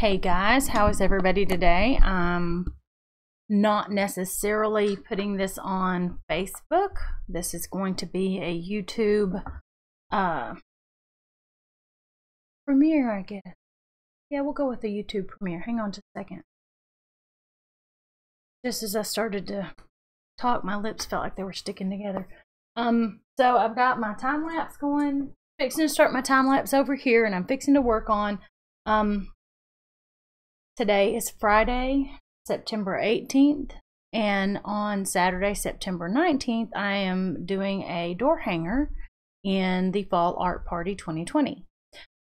Hey guys, how is everybody today? I'm not necessarily putting this on Facebook. This is going to be a YouTube premiere, I guess. Yeah, we'll go with the YouTube premiere. Hang on just a second. Just as I started to talk, my lips felt like they were sticking together. So I've got my time lapse going. Fixing to start my time lapse over here, and I'm fixing to work on today is Friday, September 18th, and on Saturday, September 19th, I am doing a door hanger in the Fall Art Party 2020.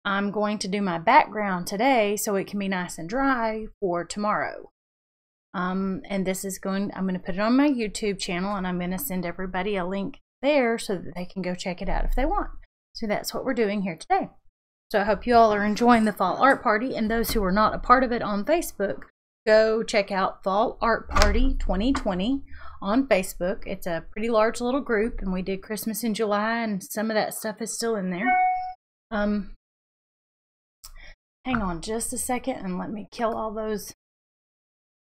I'm going to do my background today so it can be nice and dry for tomorrow. And this is I'm going to put it on my YouTube channel, and I'm going to send everybody a link there so that they can go check it out if they want. So that's what we're doing here today. So I hope you all are enjoying the Fall Art Party, and those who are not a part of it on Facebook, go check out Fall Art Party 2020 on Facebook. It's a pretty large little group, and we did Christmas in July, and some of that stuff is still in there. Hang on just a second and let me kill all those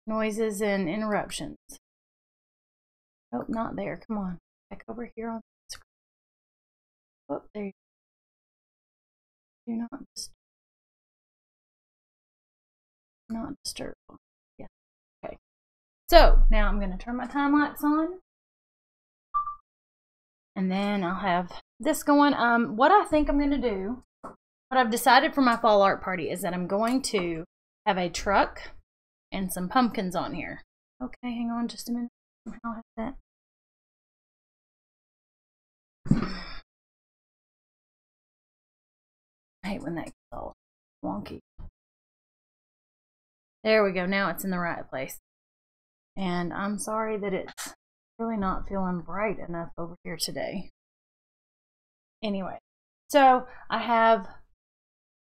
noises and interruptions. Oh, not there. Come on. Back over here on the screen. Oh, there you go. Do not disturb. Yeah. Okay. So now I'm going to turn my time lapse on, and then I'll have this going. What I think I'm going to do, what I've decided for my Fall Art Party is that I'm going to have a truck and some pumpkins on here. Okay, hang on just a minute. I'll have that. I hate when that gets all wonky. There we go. Now it's in the right place. And I'm sorry that it's really not feeling bright enough over here today. Anyway, so I have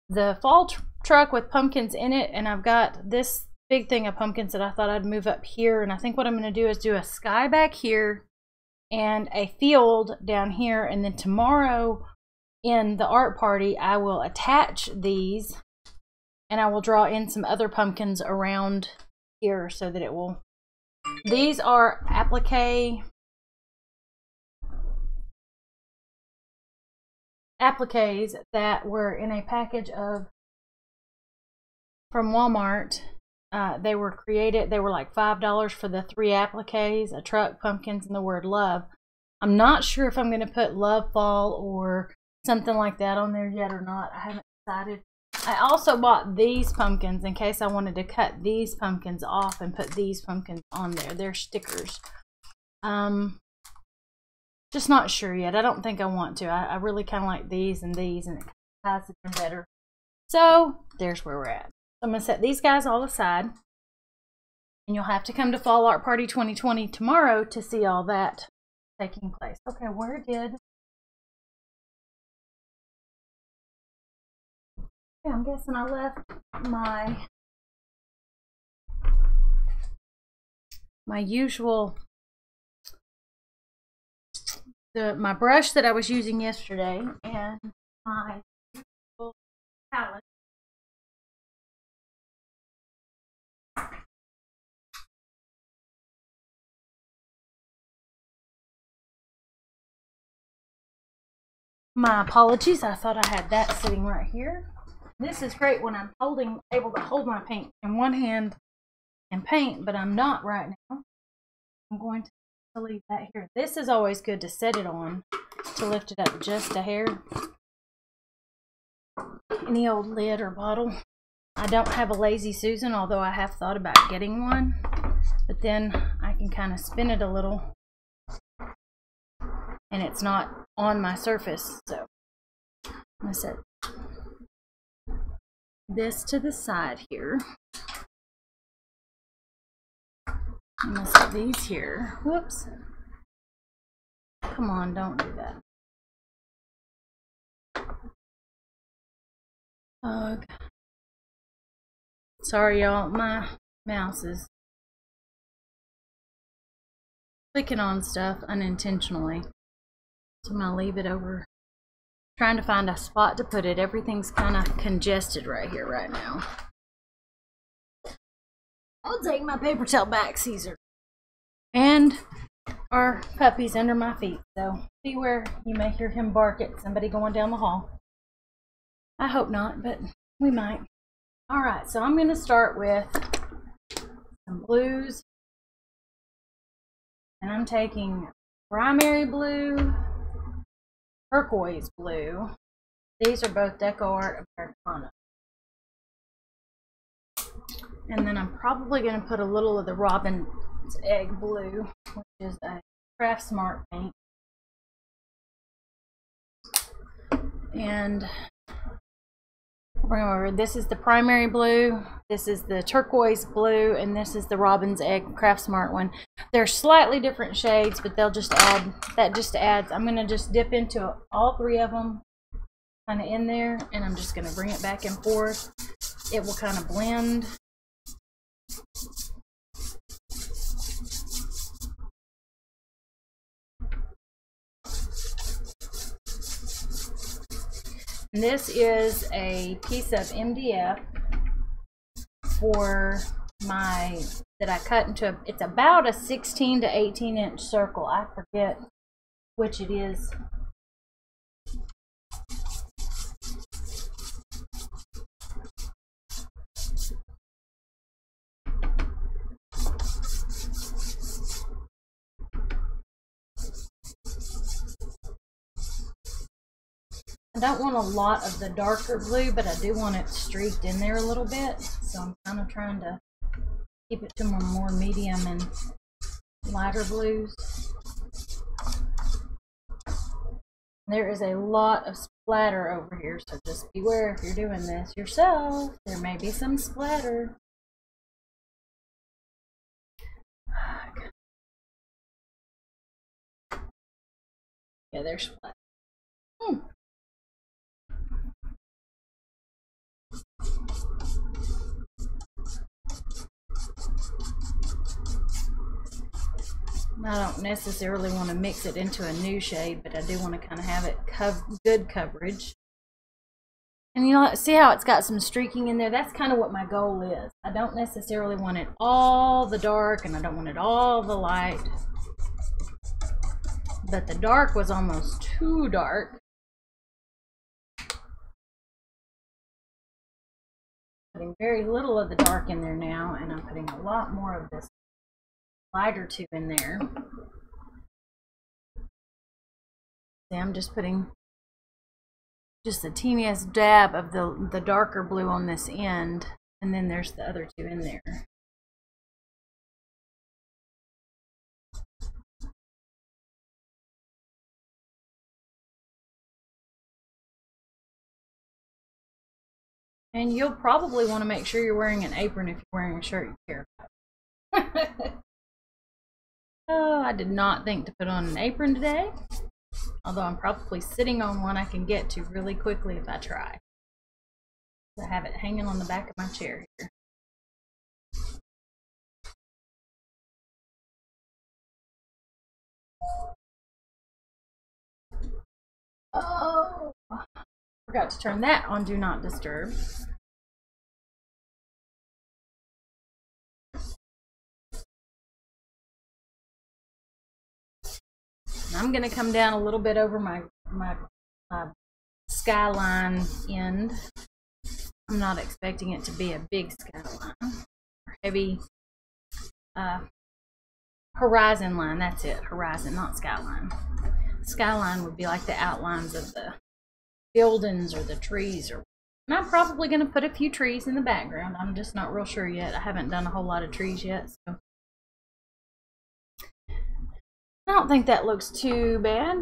the fall truck with pumpkins in it, and I've got this big thing of pumpkins that I thought I'd move up here. And I think what I'm going to do is do a sky back here and a field down here, and then tomorrow in the art party I will attach these, and I will draw in some other pumpkins around here so that it will. These are appliques that were in a package from Walmart. They were created. They were like $5 for the 3 appliques: a truck, pumpkins, and the word love. I'm not sure if I'm going to put love fall or something like that on there yet or not. I haven't decided. I also bought these pumpkins in case I wanted to cut these pumpkins off and put these pumpkins on there. They're stickers. Just not sure yet. I don't think I want to. I really kind of like these, and it ties it in better. So there's where we're at. So I'm going to set these guys all aside, and you'll have to come to Fall Art Party 2020 tomorrow to see all that taking place. Okay, where did... Yeah, I'm guessing I left my usual, my brush that I was using yesterday, and my usual palette. My apologies, I thought I had that sitting right here. This is great when I'm able to hold my paint in one hand and paint, but I'm not right now. I'm going to leave that here. This is always good to set it on, to lift it up just a hair. Any old lid or bottle. I don't have a Lazy Susan, although I have thought about getting one, but then I can kind of spin it a little and it's not on my surface. So I'm going to set this to the side here. I'm going to set these here. Whoops. Come on, don't do that. Ugh. Sorry, y'all. My mouse is clicking on stuff unintentionally. So I'm going to leave it over trying to find a spot to put it. Everything's kind of congested right here right now. I'll take my paper towel back, Caesar. And our puppy's under my feet, so beware, you may hear him bark at somebody going down the hall. I hope not, but we might. Alright, so I'm going to start with some blues. And I'm taking primary blue, turquoise blue. These are both Deco Art Americana. And then I'm probably going to put a little of the Robin's Egg Blue, which is a Craft Smart paint. And remember, this is the primary blue, this is the turquoise blue, and this is the Robin's Egg Craft Smart one. They're slightly different shades, but they'll just add, that just adds, I'm going to just dip into all three of them kind of in there, and I'm just going to bring it back and forth. It will kind of blend. And this is a piece of MDF for my, that I cut into, it's about a 16 to 18 inch circle. I forget which it is. I don't want a lot of the darker blue, but I do want it streaked in there a little bit. So I'm kind of trying to keep it to more medium and lighter blues. There is a lot of splatter over here, so just beware if you're doing this yourself. There may be some splatter. Yeah, there's splatter. I don't necessarily want to mix it into a new shade, but I do want to kind of have it good coverage. And you know, see how it's got some streaking in there? That's kind of what my goal is. I don't necessarily want it all the dark, and I don't want it all the light. But the dark was almost too dark. Putting very little of the dark in there now, and I'm putting a lot more of this lighter too in there. See, I'm just putting just the teeniest dab of the darker blue on this end, and then there's the other two in there. And you'll probably want to make sure you're wearing an apron if you're wearing a shirt you care about. Oh, I did not think to put on an apron today, although I'm probably sitting on one I can get to really quickly if I try. I have it hanging on the back of my chair here. Oh, forgot to turn that on Do Not Disturb. I'm going to come down a little bit over my skyline end. I'm not expecting it to be a big skyline. Or heavy horizon line. That's it. Horizon, not skyline. Skyline would be like the outlines of the buildings or the trees. And I'm probably going to put a few trees in the background. I'm just not real sure yet. I haven't done a whole lot of trees yet, so I don't think that looks too bad.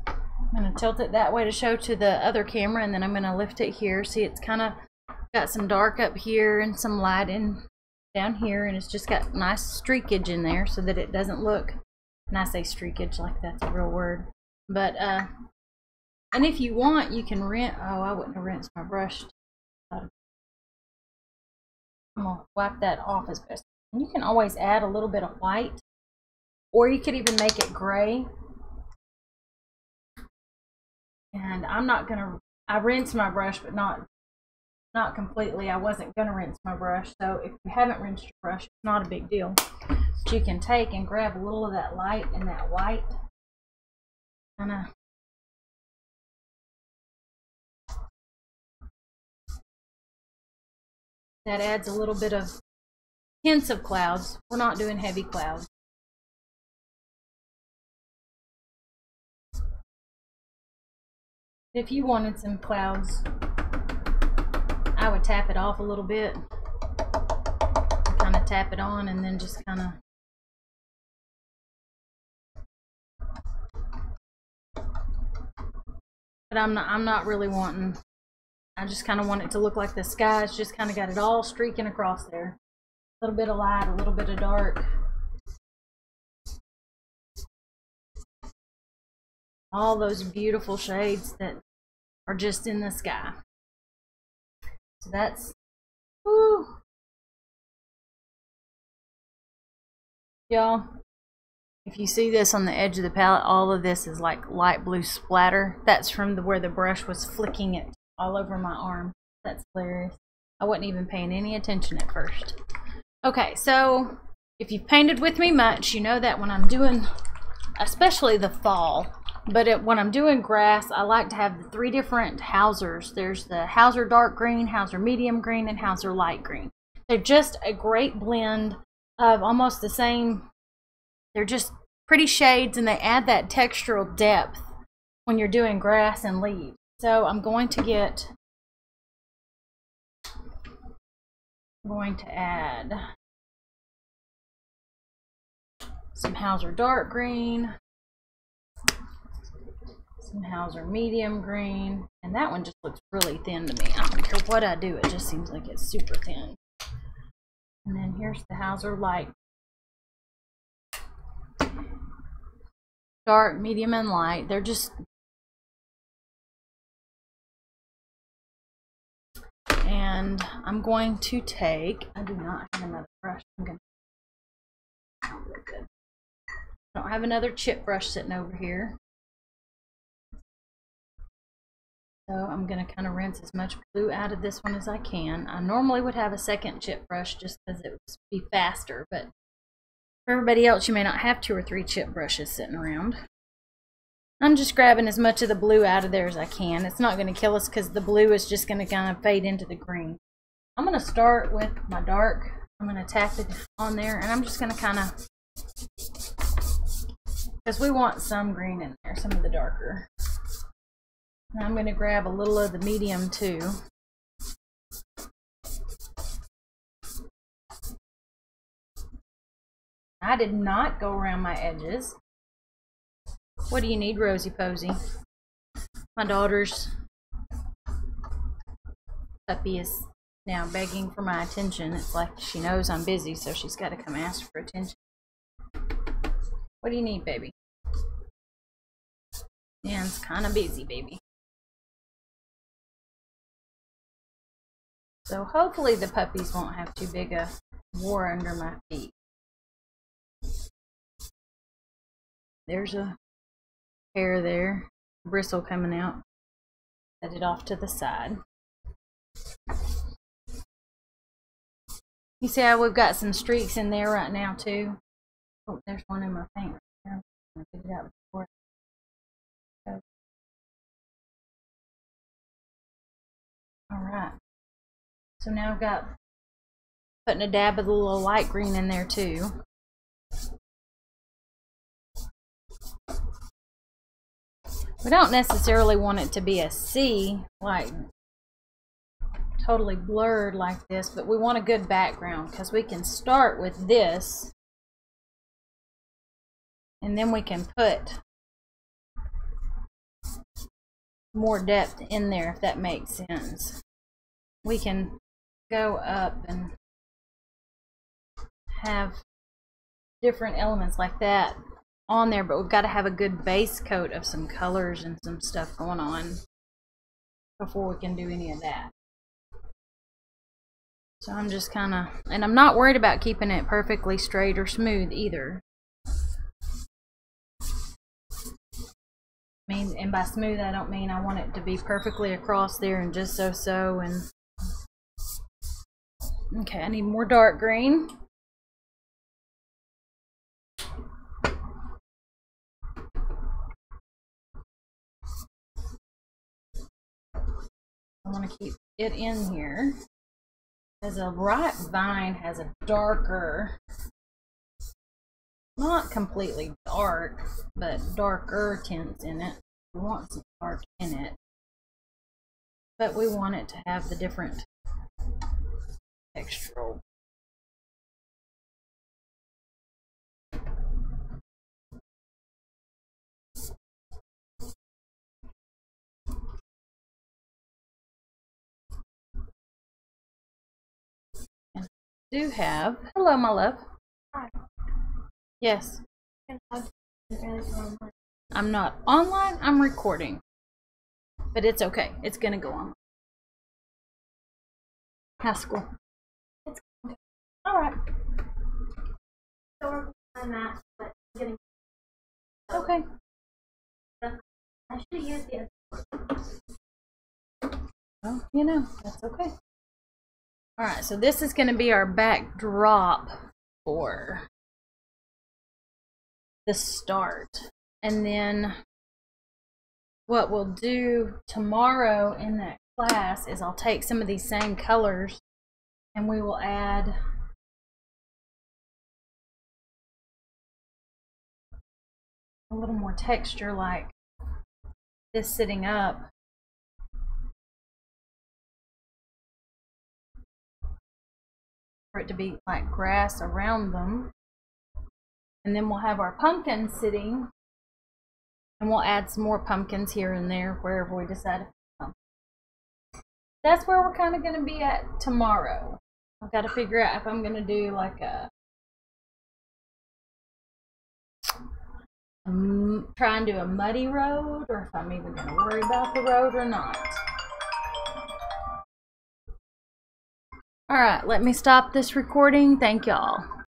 I'm going to tilt it that way to show to the other camera, and then I'm going to lift it here. See, it's kind of got some dark up here and some light in down here, and it's just got nice streakage in there so that it doesn't look, and I say streakage like that's a real word, but and if you want, you can rinse. Oh, I wouldn't have rinsed my brush. I'm going to wipe that off as best. You can always add a little bit of white, or you could even make it gray. And I'm not gonna, I rinse my brush, but not not completely. I wasn't going to rinse my brush, so if you haven't rinsed your brush, it's not a big deal. But you can take and grab a little of that light and that white. That adds a little bit of hints of clouds. We're not doing heavy clouds. If you wanted some clouds, I would tap it off a little bit. Kind of tap it on and then just kind of but I'm not really wanting. I just kind of want it to look like the sky's just kind of got it all streaking across there. A little bit of light, a little bit of dark. All those beautiful shades that are just in the sky. So that's, woo. Y'all, if you see this on the edge of the palette, all of this is like light blue splatter. That's from where the brush was flicking it all over my arm. That's hilarious. I wasn't even paying any attention at first. Okay, so if you've painted with me much, you know that when I'm doing, especially the fall, but when I'm doing grass, I like to have the 3 different Hausers. There's the Hauser dark green, Hauser medium green, and Hauser light green. They're just a great blend of almost the same. They're just pretty shades, and they add that textural depth when you're doing grass and leaves. So I'm going to add some Hauser dark green, some Hauser medium green, and that one just looks really thin to me. I don't care what I do, it just seems like it's super thin. And then here's the Hauser light. Dark, medium, and light. They're just, and I'm going to take, I do not have another brush. I'm going to, oh, good. I don't have another chip brush sitting over here. So I'm going to kind of rinse as much blue out of this one as I can. I normally would have a second chip brush just because it would be faster, but for everybody else, you may not have 2 or 3 chip brushes sitting around. I'm just grabbing as much of the blue out of there as I can. It's not going to kill us because the blue is just going to kind of fade into the green. I'm going to start with my dark. I'm going to tap it on there, and I'm just going to kind of, because we want some green in there, some of the darker. Now I'm going to grab a little of the medium too. I did not go around my edges. What do you need, Rosie Posey? My daughter's puppy is now begging for my attention. It's like she knows I'm busy, so she's got to come ask for attention. What do you need, baby? Dan's kind of busy, baby. So hopefully the puppies won't have too big a war under my feet. There's a hair there, bristle coming out. Set it off to the side. You see how we've got some streaks in there right now too? Oh, there's one in my paint right there. I'm going to get it out before. Alright. So now I've got putting a dab of the little light green in there too. We don't necessarily want it to be a sea, like totally blurred like this, but we want a good background because we can start with this and then we can put more depth in there, if that makes sense. We can go up and have different elements like that on there, but we've got to have a good base coat of some colors and some stuff going on before we can do any of that. So I'm just kind of, and I'm not worried about keeping it perfectly straight or smooth either. And by smooth I don't mean I want it to be perfectly across there and just so and Okay, I need more dark green. I want to keep it in here. As a ripe vine has a darker, not completely dark, but darker tints in it. We want some dark in it, but we want it to have the different textural. And I do have, hello my love. Hi. Yes. I'm not online, I'm recording. But it's okay. It's gonna go on. How's school? It's good. Alright. So we're on that, but getting Okay. I should use the other. Well, you know, that's okay. Alright, so this is gonna be our backdrop for the start. And then what we'll do tomorrow in that class is I'll take some of these same colors and we will add a little more texture, like this sitting up. For it to be like grass around them. And then we'll have our pumpkins sitting, and we'll add some more pumpkins here and there wherever we decide. That's where we're kind of going to be at tomorrow. I've got to figure out if I'm going to do like a try and do a muddy road, or if I'm even going to worry about the road or not. All right, let me stop this recording. Thank y'all.